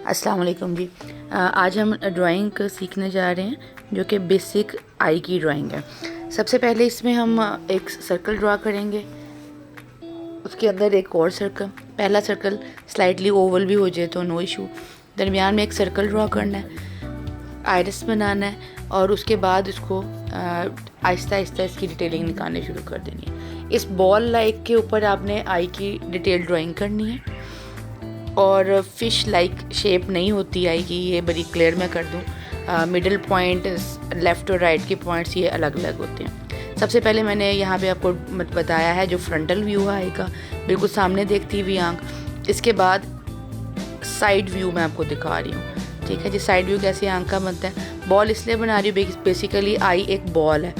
अस्सलाम वालेकुम जी। आज हम ड्राइंग सीखने जा रहे हैं जो कि बेसिक आई की ड्राइंग है। सबसे पहले इसमें हम एक सर्कल ड्रा करेंगे, उसके अंदर एक और सर्कल, पहला सर्कल स्लाइटली ओवल भी हो जाए तो नो इशू। दरमियान में एक सर्कल ड्रा करना है, आइरिस बनाना है और उसके बाद इसको आहिस्ता आहिस्ता इसकी डिटेलिंग निकालनी शुरू कर देनी है। इस बॉल लाइक के ऊपर आपने आई की डिटेल ड्राइंग करनी है और फिश लाइक शेप नहीं होती आएगी, ये बड़ी क्लियर मैं कर दूँ। मिडल पॉइंट, लेफ़्ट और राइट के पॉइंट्स ये अलग अलग होते हैं। सबसे पहले मैंने यहाँ पे आपको बताया है जो फ्रंटल व्यू है आएगा, बिल्कुल सामने देखती हुई आँख। इसके बाद साइड व्यू मैं आपको दिखा रही हूँ, ठीक है जी। साइड व्यू कैसे आँख का बनता है, बॉल इसलिए बना रही हूँ, बेसिकली आई एक बॉल है,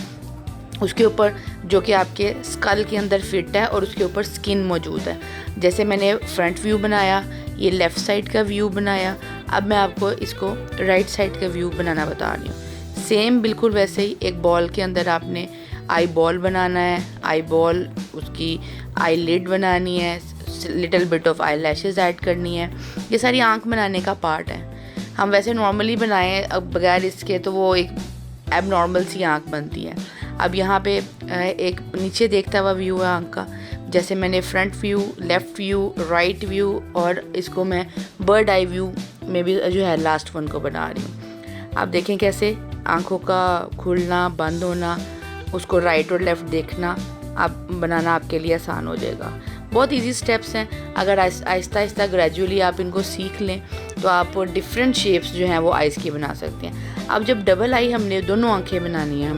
उसके ऊपर जो कि आपके स्कल के अंदर फिट है और उसके ऊपर स्किन मौजूद है। जैसे मैंने फ्रंट व्यू बनाया, ये लेफ़्ट साइड का व्यू बनाया, अब मैं आपको इसको राइट साइड का व्यू बनाना बता रही हूँ। सेम बिल्कुल वैसे ही एक बॉल के अंदर आपने आई बॉल बनाना है, आई बॉल उसकी आई लिड बनानी है, little bit of I lashes add करनी है। ये सारी आँख बनाने का पार्ट है। हम वैसे नॉर्मली बनाएं अब बगैर इसके तो वो एक एबनॉर्मल सी आँख बनती है। अब यहाँ पे एक नीचे देखता हुआ व्यू है आँख का, जैसे मैंने front view, left view, right view और इसको मैं बर्ड आई व्यू में भी जो है लास्ट वन को बना रही हूँ। आप देखें कैसे आँखों का खुलना बंद होना, उसको राइट और लेफ़्ट देखना आप बनाना आपके लिए आसान हो जाएगा। बहुत इजी स्टेप्स हैं, अगर आहिस्ता आहिस्ता ग्रेजुअली आप इनको सीख लें तो आप डिफरेंट शेप्स जो हैं वो आइज़ की बना सकते हैं। अब जब डबल आई हमने दोनों आँखें बनानी है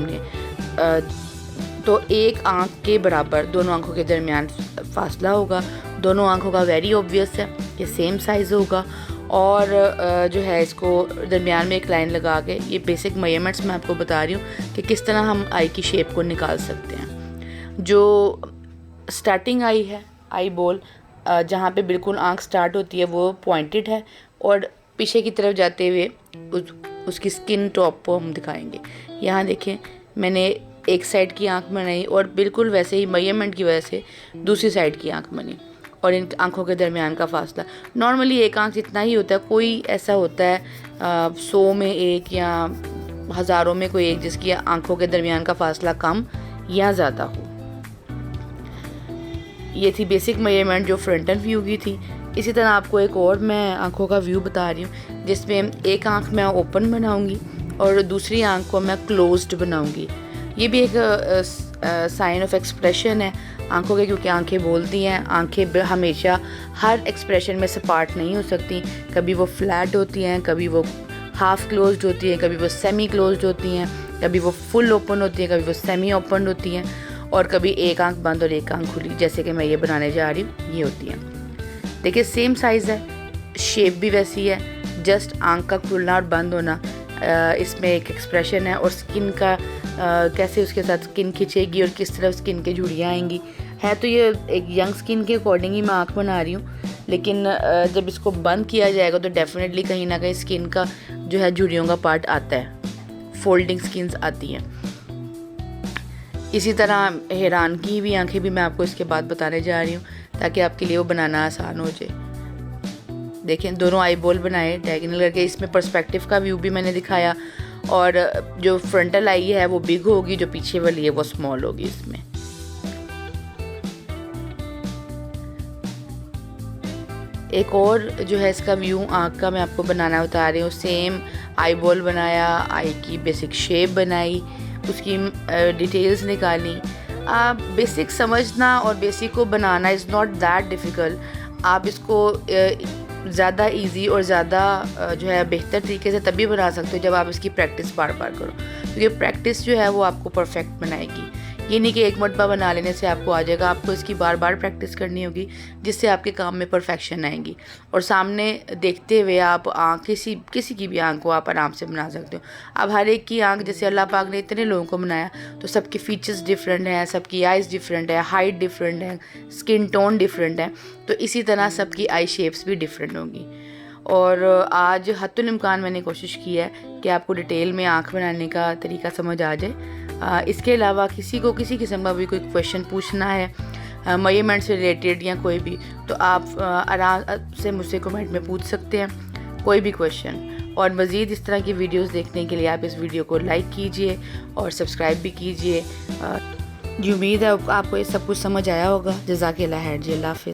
तो एक आँख के बराबर दोनों आँखों के दरमियान फासला होगा। दोनों आँखों का वेरी ऑब्वियस है कि सेम साइज़ होगा और जो है इसको दरमियान में एक लाइन लगा के, ये बेसिक मेजरमेंट्स मैं आपको बता रही हूँ कि किस तरह हम आई की शेप को निकाल सकते हैं। जो स्टार्टिंग आई है, आई बॉल जहाँ पे बिल्कुल आँख स्टार्ट होती है वो पॉइंटेड है और पीछे की तरफ जाते हुए उसकी स्किन टॉप को हम दिखाएंगे। यहाँ देखें मैंने एक साइड की आंख बनाई और बिल्कुल वैसे ही मेजरमेंट की वजह से दूसरी साइड की आंख बनी और इन आंखों के दरमियान का फासला नॉर्मली एक आंख जितना ही होता है। कोई ऐसा होता है 100 में एक या हज़ारों में कोई एक जिसकी आंखों के दरमियान का फासला कम या ज़्यादा हो। ये थी बेसिक मेजरमेंट जो फ्रंटल व्यू की थी। इसी तरह आपको एक और मैं आंखों का व्यू बता रही हूँ जिसमें एक आंख मैं ओपन बनाऊँगी और दूसरी आंख को मैं क्लोज्ड बनाऊँगी। ये भी एक साइन ऑफ एक्सप्रेशन है आंखों के, क्योंकि आंखें बोलती हैं। आंखें हमेशा हर एक्सप्रेशन में सपाट नहीं हो सकती, कभी वो फ्लैट होती हैं, कभी वो हाफ क्लोज्ड होती हैं, कभी वो सेमी क्लोज्ड होती हैं, कभी वो फुल ओपन होती हैं, कभी वो सेमी ओपन होती हैं और कभी एक आंख बंद और एक आंख खुली, जैसे कि मैं ये बनाने जा रही हूँ ये होती हैं। देखिए सेम साइज़ है, शेप भी वैसी है, जस्ट आंख का खुलना और बंद होना इसमें एक एक्सप्रेशन है। और स्किन का कैसे उसके साथ स्किन खिंचेगी और किस तरह स्किन के झुर्रियाँ आएंगी है, तो ये एक यंग स्किन के अकॉर्डिंग ही मैं आँख बना रही हूँ। लेकिन जब इसको बंद किया जाएगा तो डेफिनेटली कहीं ना कहीं स्किन का जो है झुर्रियों का पार्ट आता है, फोल्डिंग स्किन्स आती हैं। इसी तरह हैरान की हुई आँखें भी मैं आपको इसके बाद बताने जा रही हूँ ताकि आपके लिए वो बनाना आसान हो जाए। देखें दोनों आई बॉल बनाए डायगोनल करके, इसमें पर्सपेक्टिव का व्यू भी मैंने दिखाया और जो फ्रंटल आई है वो बिग होगी, जो पीछे वाली है वो स्मॉल होगी। इसमें एक और जो है इसका व्यू आँख का मैं आपको बनाना बता रही हूँ। सेम आई बॉल बनाया, आई की बेसिक शेप बनाई, उसकी डिटेल्स निकाली। बेसिक समझना और बेसिक को बनाना इज़ नॉट दैट डिफ़िकल्ट। आप इसको ज़्यादा इजी और ज़्यादा जो है बेहतर तरीके से तभी बना सकते हो जब आप इसकी प्रैक्टिस बार बार करो, क्योंकि प्रैक्टिस जो है वो आपको परफेक्ट बनाएगी। ये नहीं कि एक मरतबा बना लेने से आपको आ जाएगा, आपको इसकी बार बार प्रैक्टिस करनी होगी जिससे आपके काम में परफेक्शन आएगी। और सामने देखते हुए आप आँख किसी की भी आँख को आप आराम से बना सकते हो। अब हर एक की आँख, जैसे अल्लाह पाक ने इतने लोगों को बनाया तो सबके फीचर्स डिफरेंट हैं, सबकी आइज़ डिफरेंट है, हाइट डिफरेंट है, स्किन टोन डिफरेंट है, तो इसी तरह सबकी आई शेप्स भी डिफरेंट होंगी। और आज हत्तुल इम्कान मैंने कोशिश की है कि आपको डिटेल में आँख बनाने का तरीका समझ आ जाए। इसके अलावा किसी को किसी किस्म का भी कोई क्वेश्चन पूछना है मेजरमेंट से रिलेटेड या कोई भी, तो आप आराम से मुझसे कमेंट में पूछ सकते हैं। कोई भी क्वेश्चन। और मज़ीद इस तरह की वीडियोस देखने के लिए आप इस वीडियो को लाइक कीजिए और सब्सक्राइब भी कीजिए। जी, उम्मीद है आपको ये सब कुछ समझ आया होगा। जज़ाकल्लाह खैर जी, अल्लाह हाफ़िज़।